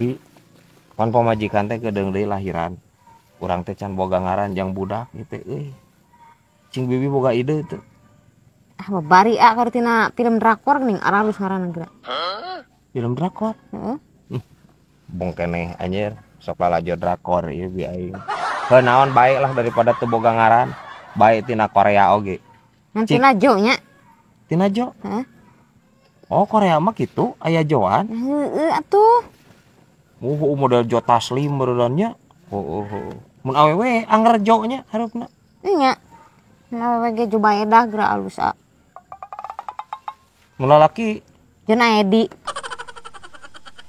Bi, pan pamajikan teh gedeng deui lahiran. Urang teh can boga ngaran jang budak gitu euy. Cing bibi boga ide teu. Ah bari ka tina film drakor geuning aralus ngaranna geura. Film drakor. Heeh. Bong keneh anjir, sok lalajo drakor ieu bi aing. Heuh naon bae lah daripada teu boga ngaran. Bae tina Korea oge. Ngan tina Jo nya. Tina Jo. Heeh. Oh Korea mah kitu aya joan. Heeh atuh. Model Jo Taslim beureudannya. Mun awewe anger Jo nya hareupeuna. Nya. Nah we ge Jubaedah geura alus a. Mun lalaki Jona Edi.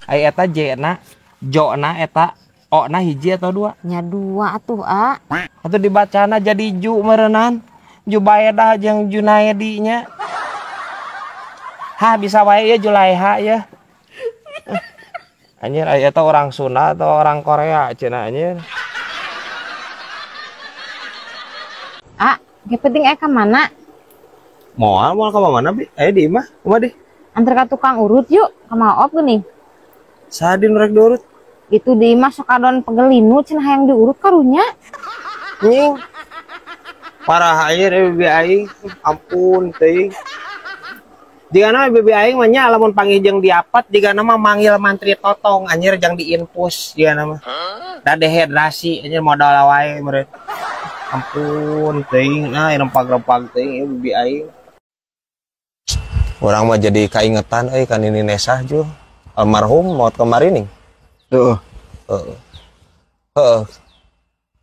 ai eta J na, Jo na eta O na hiji atau dua? Nya dua atuh a. Atuh dibacana jadi Ju meureunnan. Jubaedah jeung Junaedi nya. Ha bisa wae ya Julaiha ya. Anjir aya eta orang Sunda atau orang Korea cenah anjir. A, ge penting ka mana? Moal ka mana bi? Aya di imah, kumaha deh? Antar ka tukang urut yuk, ka maop geuning. Sadin rek diurut. Itu di imah sakadon pegelinu cenah hayang diurut karunya. Nying. Parah anjir bibi aing, ampun teuing. Jigana bibi aing mah nya lamun panggih jeung diapat jigana mah manggil mantri totong anjir jang diinfus jigana mah. Da dehidrasi anjir modal wae meureun. Ampun teuing nah rempag-rempag teuing bibi aing. Urang mah jadi kaingetan euy ka Nini Nesa ju. Almarhum maut kemarin nih. Heeh. Heeh.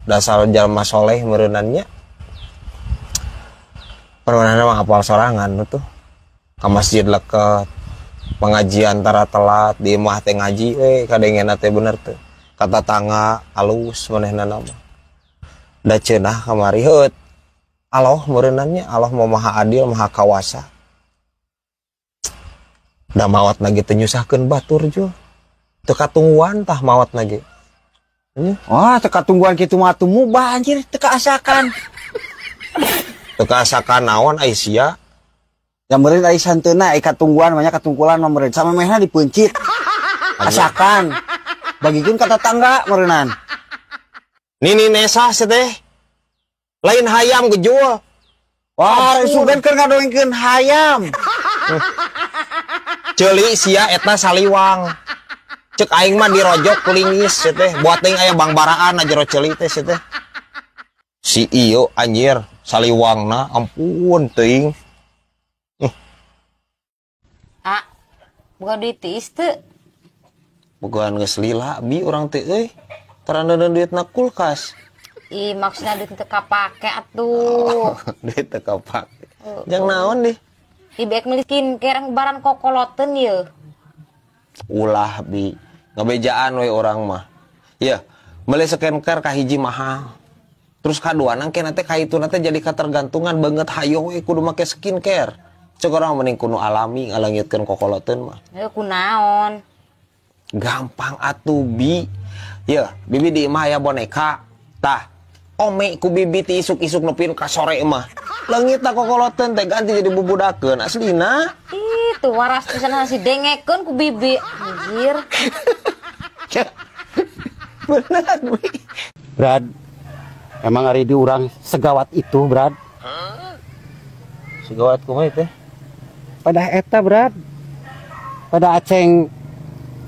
Dasar jalma soleh meureunannya. Pernah mah hafal sorangan tuh. Ke masjid leket, pengajian tara telat di imah teh ngaji kadengena teh bener teh kata tangga alus manehna nama da ceunah kamari heut Allah meureunannya Allah mau maha adil maha kawasa da maot lagi teh nyusahkeun batur jo teu katungguan tah maot lagi wah teu katungguan kitu mah atuh mubah anjir teu kaasakan naon ai sia. Yang meureun ai santeuna ai katungguan banyak katungkulan mah meureun sama mehna dipencit. Asakan. Bagikeun ka tetangga meureunan. Nini Nesa teh. Lain hayam gejual. Wah, sugankeun ngadongengkeun hayam. Ceuli sia eta saliwang. Cek aing mah dirojok kulingis teh. Buat teuing aya bangbaraan na jero ceuli teh teh. Si ieu anjir saliwangna ampun teuing. A, buka duit tiis teu. Bukan geus lila bi urang teh euy. Tarana duitna kulkas. Ih, maksudna duit teu kapake atuh. Duit teu kapake. Jang naon deh. Ibek meuli skincare baran kokoloteun ye. Ulah bi. Ngabejaan we urang mah. Iya, meuli skincare ka hiji mahal. Terus kaduana keneh teh ka ituna teh jadi katergantungan banget hayo we kudu make skincare. Cek orang mending kuno alami ngalangitkeun kokoloteun mah. Kunaon? Gampang atuh bi. Ya, bibi di imah aya boneka. Tah, ome ku bibi ti isuk-isuk nepin ka sore mah. Leungitna kokoloteun teh ganti jadi bubudakeun aslina. Itu waras pisan si dengekeun ku bibi. Anjir. Bener bi. Brad. Emang hari di urang segawat itu, Brad. Segawat kumaha teh? Pada eta Brad pada aceng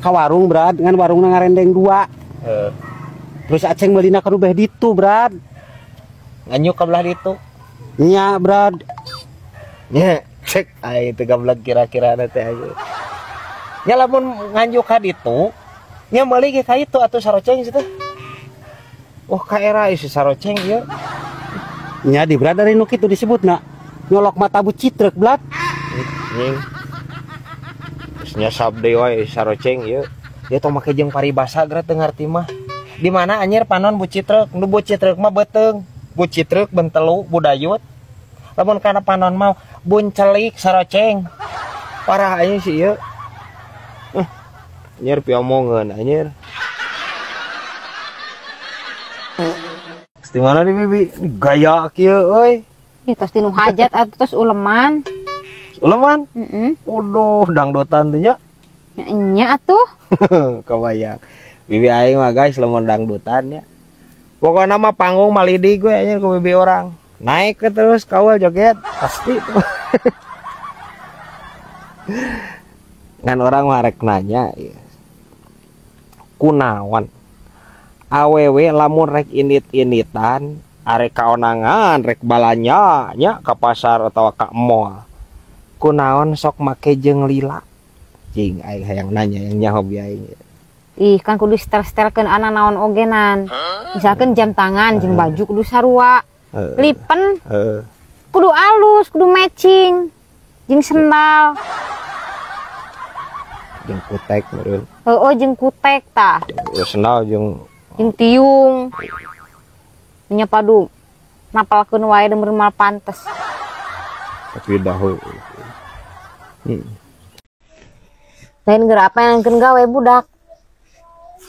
ka warung Brad dengan warungna ngarendeng 2 terus aceng melina ka beh ditu Brad Nganyuk ka belah ditu nya Brad nya cek ai teu gablek kira-kira teh aja nya lamun nganyuk ka ditu nya meuli ge ka itu atuh saroceng situ ka era si saroceng ieu nya di Brad dari nu kitu disebutna nyolok mata bucitrek Brad nying terus nyasab deui wae saroceng ieu dia tong make jeung paribasa geura teu ngarti mah di mana anjir panon bucitrek nu bucitrek mah beuteung bucitrek bentelu budayut lamun kana panon mah buncelik saroceng parah anjing si ieu anjir piomongeun anjir di mana nih bibi gaya kieu euy Ih, tos tinu hajat atuh tos uleman. Uleman? Heeh. Waduh, dangdutan teh nya. Nya atuh. Kebayang. Bibi aing mah guys lamun dangdutan ya. Pokoknya mah panggung malidi gue aja ke bibi orang. Naik ke terus kawal joget pasti tuh. Ngan orang mah rek nanya ya. Kunaon awewe lamun rek init-initan arek kaonangan rek balanya nya ke pasar atau ke mall. Kunaon sok make jeung lila. Cing aing hayang nanya yang nyaho bi aing. Ih kan kudu setel-setelkeun anak naon ogenan. Misalkan jam tangan jeung baju kudu sarua. Lipen kudu alus, kudu matching. Jeung sendal. Jeung kutek meureun. Heueuh jeung kutek tah. Sendal jeung tiung nya padu napalkeun wae deumeur mal pantes tapi dahulu lain geura apa yang keun gawe budak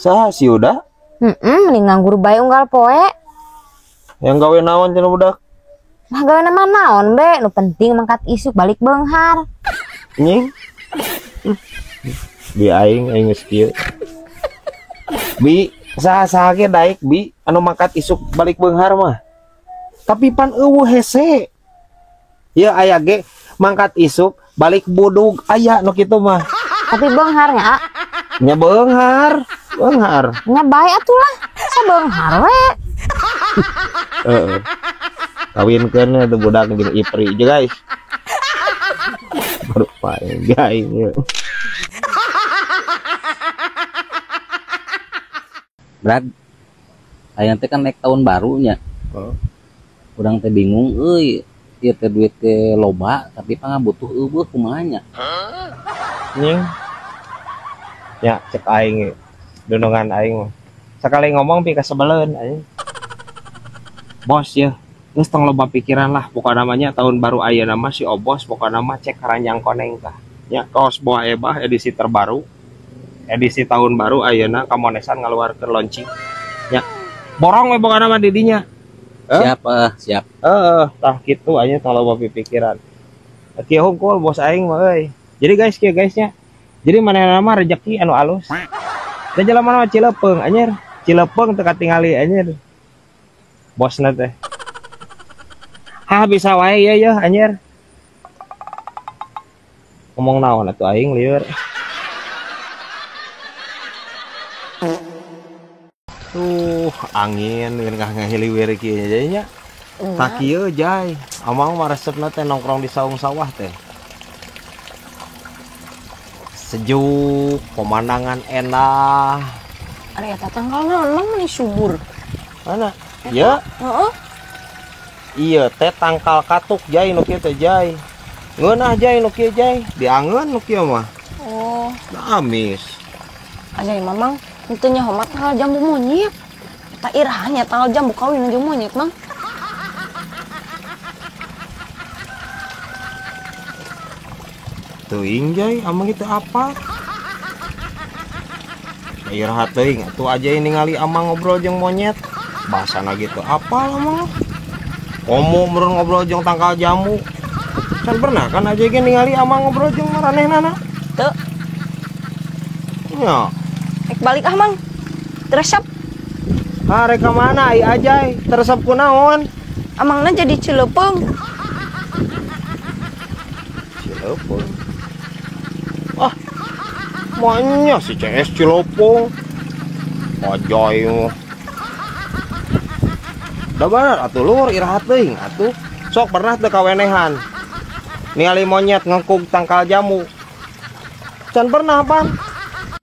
saha sih udah mending nganggur bae unggal poe yang gawe naon cenah budak mah gawe nama naon be nu penting mangkat isuk balik beunghar nying bi aing geus kieu bi saha-saha ge daek bi anu mangkat isuk balik beunghar mah tapi pan eueuh hese ya aya ge mangkat isuk balik budug aya nu kitu mah tapi beunghar nya beunghar nya bae atuh lah sa beunghar we heeh kawinkeun tuh budak jeung ipri je guys baru pae guys Brad, ayang teh kan naik tahun barunya. Urang teh bingung, euy, ieu teh duit teh loba, tapi pangabutuh eueuh kumanya. Nying. Ya, cek aing dunungan aing. Sekali ngomong pi kasebeleun aing. Bos ya, geus tong loba pikiran lah, pokokna namanya tahun baru ayeuna mah si Obos pokokna mah cek karanjang koneng tah. Ya, kaos boa ebah edisi terbaru. Edisi tahun baru ayeuna kamonesan ngaluarkeun launching nya borong we boga nama didinya Siap. Tah kitu anya tah loba pikiran kieu hungkul bos aing mah euy jadi guys kieu guysnya jadi manehna mah rezeki anu alus da jelema mah Cilepeung anjir Cilepeung teu katingali anjir bosna teh bisa wae ya anjir ngomong naon atuh aing lieur angin ngahiliwir kieu jadinya tak kieu jay amang mah resepna teh nongkrong di saung sawah teh sejuk pemandangan enak ari eta tanggal naon mah subur mana ya heeh iya teh tangkal katuk jay nu kieu teh jay ngeunah jay nu kieu jay diangeun nu kieu mah oh amis ada mamang itu nya homat tanggal jambu monyet tak irahnya tanggal jambu kawin jambu monyet mang teuing jay amang itu apa irah teuing atuh aja ningali amang ngobrol jeung monyet bahasana gitu apa amang komo meureun ngobrol jeung tangkal jambu kan pernah kan aja ge ningali amang ngobrol jeung maranehna teu nya balik mang teresep rek mana ai ajay teresep kunaon amangna jadi Cilepeung Manya si CS Cilepeung ajay da bener atuh lur iraha teuing atuh sok pernah teu kawenehan ningali monyet ngengkug tangkal jamu can pernah pan